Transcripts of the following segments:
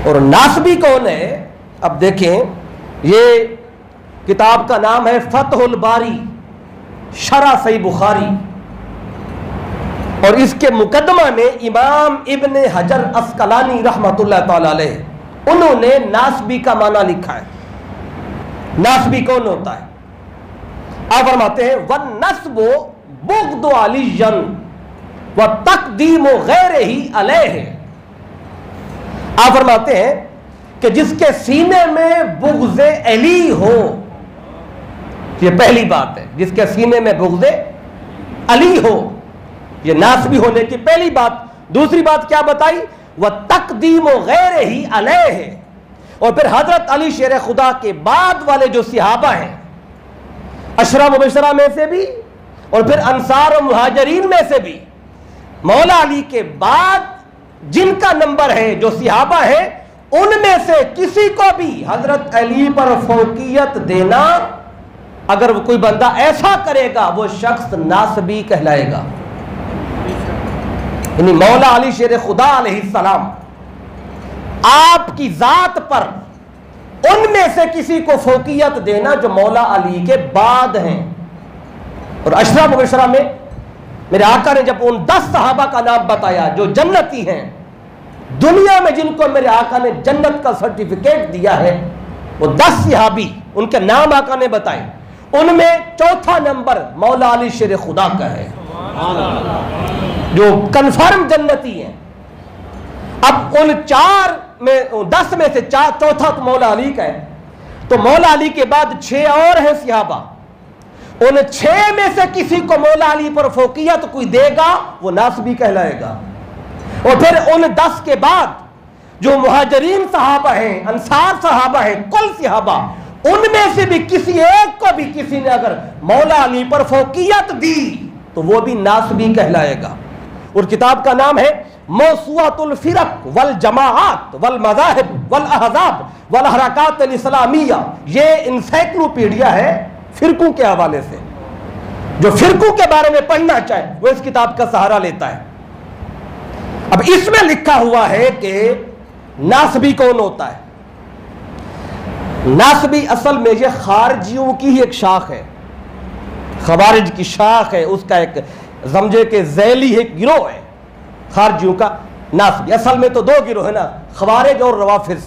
اور ناسبی کون ہے؟ اب دیکھیں، یہ کتاب کا نام ہے فتح الباری شرح صحیح بخاری، اور اس کے مقدمہ میں امام ابن حجر عسقلانی رحمۃ اللہ تعالی علیہ انہوں نے ناسبی کا معنی لکھا ہے۔ ناسبی کون ہوتا ہے؟ آپ فرماتے ہیں وَالنَّسْبُ بُغْضُ عَلِيٍّ وَتَقْدِيمُ غَيْرِهِ عَلَيْهِ۔ آپ فرماتے ہیں کہ جس کے سینے میں بغض علی ہو، یہ پہلی بات ہے، جس کے سینے میں بغض علی ہو، یہ ناسبی ہونے کی پہلی بات۔ دوسری بات کیا بتائی؟ وَتَقْدِيمُ غَيْرِهِ عَلَيْهِ، اور پھر حضرت علی شیر خدا کے بعد والے جو صحابہ ہیں، عشرہ مبشرہ میں سے بھی اور پھر انصار و مہاجرین میں سے بھی، مولا علی کے بعد جن کا نمبر ہے، جو صحابہ ہیں، ان میں سے کسی کو بھی حضرت علی پر فوقیت دینا، اگر کوئی بندہ ایسا کرے گا وہ شخص ناسبی کہلائے گا۔ یعنی مولا علی شیر خدا علیہ السلام آپ کی ذات پر ان میں سے کسی کو فوقیت دینا جو مولا علی کے بعد ہیں۔ اور عشرہ مبشرہ میں میرے آقا نے جب ان 10 صحابہ کا نام بتایا جو جنتی ہیں، دنیا میں جن کو میرے آقا نے جنت کا سرٹیفکیٹ دیا ہے، وہ 10 صحابی، ان کے نام آقا نے بتائے، ان میں چوتھا نمبر مولا علی شیر خدا کا ہے، جو کنفرم جنتی ہیں۔ اب ان 10 میں سے چوتھا تو مولا علی کا ہے، تو مولا علی کے بعد 6 اور ہیں صحابہ، ان 6 میں سے کسی کو مولا علی پر فوقیت کوئی دے گا وہ ناسبی کہلائے گا۔ اور پھر ان 10 کے بعد جو مہاجرین صحابہ ہیں، انصار صحابہ ہیں، کل صحابہ، ان میں سے بھی کسی ایک کو بھی کسی نے اگر مولا علی پر فوقیت دی تو وہ بھی ناسبی کہلائے گا۔ اور کتاب کا نام ہے موسوعۃ الفرق والجماعات والمذاہب والاحزاب والحرکات الاسلامیہ۔ یہ انسائکلوپیڈیا ہے فرقوں کے حوالے سے، جو فرقوں کے بارے میں پڑھنا چاہے وہ اس کتاب کا سہارا لیتا ہے۔ اب اس میں لکھا ہوا ہے کہ ناسبی کون ہوتا ہے۔ ناسبی اصل میں یہ خارجیوں کی ہی ایک شاخ ہے، خوارج کی شاخ ہے، اس کا ایک سمجھے کہ ذیلی ایک گروہ ہے خارجیوں کا ناسبی۔ اصل میں تو 2 گروہ ہے نا، خوارج اور روافض۔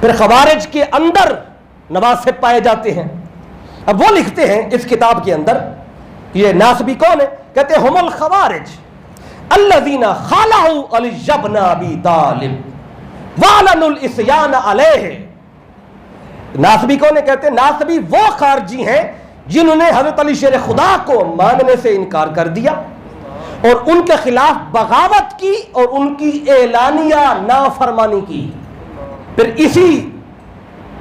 پھر خوارج کے اندر نواسب پائے جاتے ہیں۔ اب وہ لکھتے ہیں اس کتاب کے اندر، یہ ناسبی کون ہے؟ کہتے ہیں ہم الخوارج الذین خالعوا علی ابن ابی طالب واعلنوا العصیان علیہ۔ ناسبی کون ہے؟ کہتے ہیں ناسبی وہ خارجی ہیں جنہوں نے حضرت علی شیر خدا کو ماننے سے انکار کر دیا اور ان کے خلاف بغاوت کی اور ان کی اعلانیہ نافرمانی کی۔ پھر اسی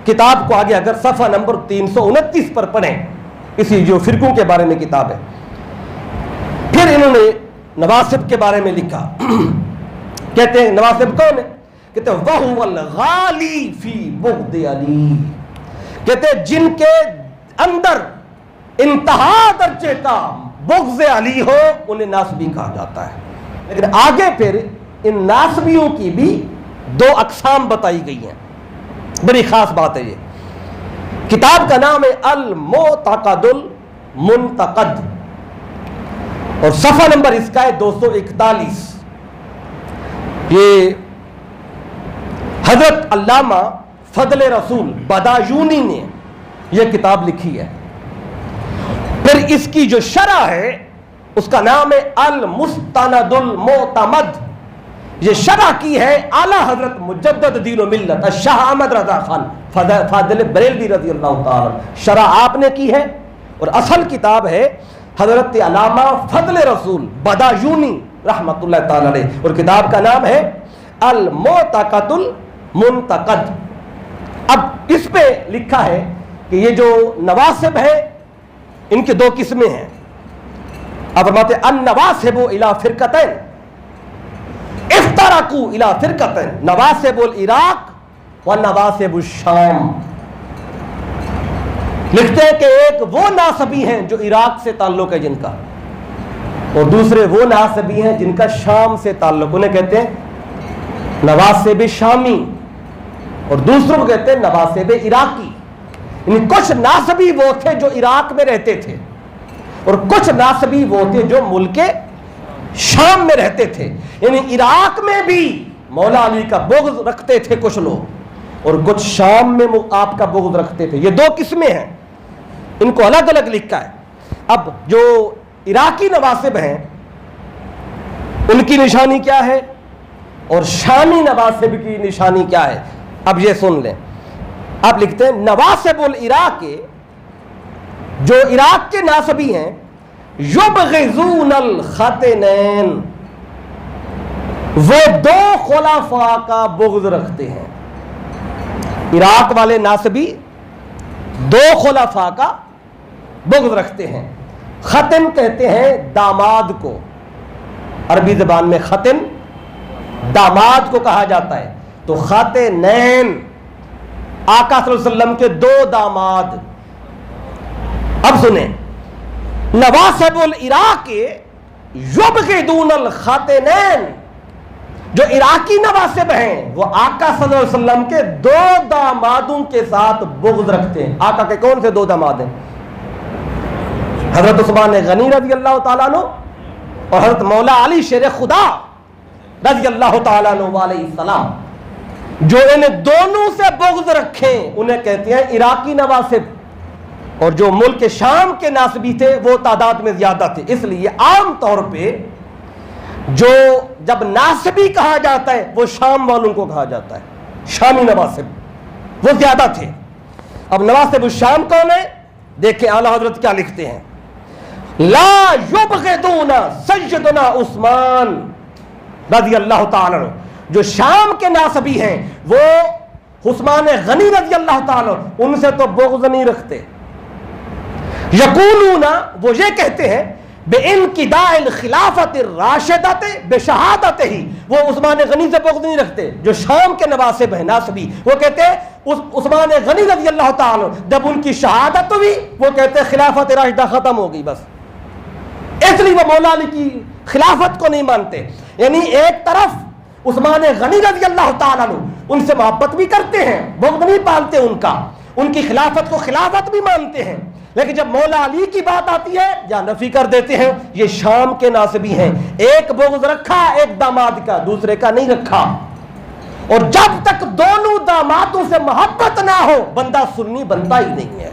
کتاب کو آگے اگر صفحہ نمبر 329 پر پڑھیں، اسی جو فرقوں کے بارے میں کتاب ہے، پھر انہوں نے نواسب کے بارے میں لکھا۔ کہتے ہیں نواسب کون ہے؟ کہتے ہیں وَهُوَ الْغَالِي فِي بُغْضِ عَلِي، کہتے ہیں جن کے اندر انتہا درجے کا بغض علی ہو انہیں ناسبی کہا جاتا ہے۔ لیکن آگے پھر ان ناسبیوں کی بھی 2 اقسام بتائی گئی ہیں، بڑی خاص بات ہے۔ یہ کتاب کا نام ہے المعتقد المنتقد، اور صفحہ نمبر اس کا ہے 241۔ یہ حضرت علامہ فضل رسول بدایونی نے یہ کتاب لکھی ہے۔ پھر اس کی جو شرح ہے اس کا نام ہے المستند المعتمد، یہ شرح کی ہے اعلیٰ حضرت مجدد دین و ملت شاہ احمد رضا خان فاضل بریلوی رضی اللہ تعالیٰ، شرح آپ نے کی ہے، اور اصل کتاب ہے حضرت علامہ فضل رسول بدایونی رحمت اللہ تعالیٰ علیہ، اور کتاب کا نام ہے المعتقد المنتقد۔ اب اس پہ لکھا ہے کہ یہ جو نواسب ہے ان کے 2 قسمیں ہیں۔ اب فرماتے ہیں النواسب الی فرقتین افترقوا الی فرقتین، نواسب العراق و نواسب الشام۔ لکھتے ہیں کہ ایک وہ ناسبی ہیں جو عراق سے تعلق ہے جن کا، اور دوسرے وہ ناسبی ہیں جن کا شام سے تعلق، انہیں کہتے ہیں نواسب شامی۔ اور دوسروں کو کہتے ہیں نواسب عراقی. یعنی کچھ ناسبی وہ تھے جو عراق میں رہتے تھے اور کچھ ناسبی وہ تھے جو ملک شام میں رہتے تھے. یعنی عراق میں بھی مولا علی کا بغض رکھتے تھے کچھ لوگ اور کچھ شام میں آپ کا بغض رکھتے تھے. یہ دو قسمیں ہیں, ان کو الگ الگ لکھا ہے. اب جو عراقی نواسب ہیں ان کی نشانی کیا ہے اور شامی نواسب کی نشانی کیا ہے, اب یہ سن لیں. آپ لکھتے ہیں نواسب العراق, جو عراق کے ناسبی ہیں, یبغضون الختنین, وہ دو خلفاء کا بغض رکھتے ہیں. عراق والے ناسبی دو خلفاء کا بغض رکھتے ہیں. ختن کہتے ہیں داماد کو, عربی زبان میں ختن داماد کو کہا جاتا ہے. تو خاتنین آقا صلی اللہ علیہ وسلم کے دو داماد. اب سنیں, نواسب العراق یبغضون الخاتنین, جو عراقی نواسب ہیں وہ آقا صلی اللہ علیہ وسلم کے دو دامادوں کے ساتھ بغض رکھتے ہیں. آقا کے کون سے دو داماد ہیں؟ حضرت عثمان غنی رضی اللہ تعالیٰ عنہ اور حضرت مولا علی شیر خدا رضی اللہ تعالیٰ عنہ علیہ السلام. جو انہیں دونوں سے بغض رکھیں انہیں کہتے ہیں عراقی نواسب, اور جو ملک شام کے ناسبی تھے وہ تعداد میں زیادہ تھے. اس لیے عام طور پہ جو جب ناسبی کہا جاتا ہے وہ شام والوں کو کہا جاتا ہے, شامی نواسب وہ زیادہ تھے. اب نواسب الشام کون ہے؟ دیکھیں اعلیٰ حضرت کیا لکھتے ہیں. لا یبغضون سیدنا عثمان رضی اللہ تعالیٰ عنہ, جو شام کے ناسبی ہیں وہ عثمان غنی رضی اللہ تعالیٰ عنہ ان سے تو بغض نہیں رکھتے. یقولون, وہ یہ کہتے ہیں, بِانْقِضَاءِ الْخِلَافَةِ الرَّاشِدَةِ بِشَهَادَتِهِ, وہ عثمان غنی سے بغض نہیں رکھتے. جو شام کے نواسب ہیں ناسبی وہ کہتے ہیں عثمان غنی رضی اللہ تعالیٰ جب ان کی شہادت ہوئی وہ کہتے ہیں خلافت راشدہ ختم ہو گئی بس, اس لیے وہ مولا علی کی خلافت کو نہیں مانتے. یعنی ایک طرف عثمان غنی رضی اللہ تعالیٰ عنہ ان سے محبت بھی کرتے ہیں, بغض نہیں پالتے ان کا, ان کی خلافت کو خلافت بھی مانتے ہیں, لیکن جب مولا علی کی بات آتی ہے یا نفی کر دیتے ہیں. یہ شام کے ناسبی ہیں, ایک بغض رکھا ایک داماد کا, دوسرے کا نہیں رکھا. اور جب تک دونوں دامادوں سے محبت نہ ہو بندہ سنی بنتا ہی نہیں ہے.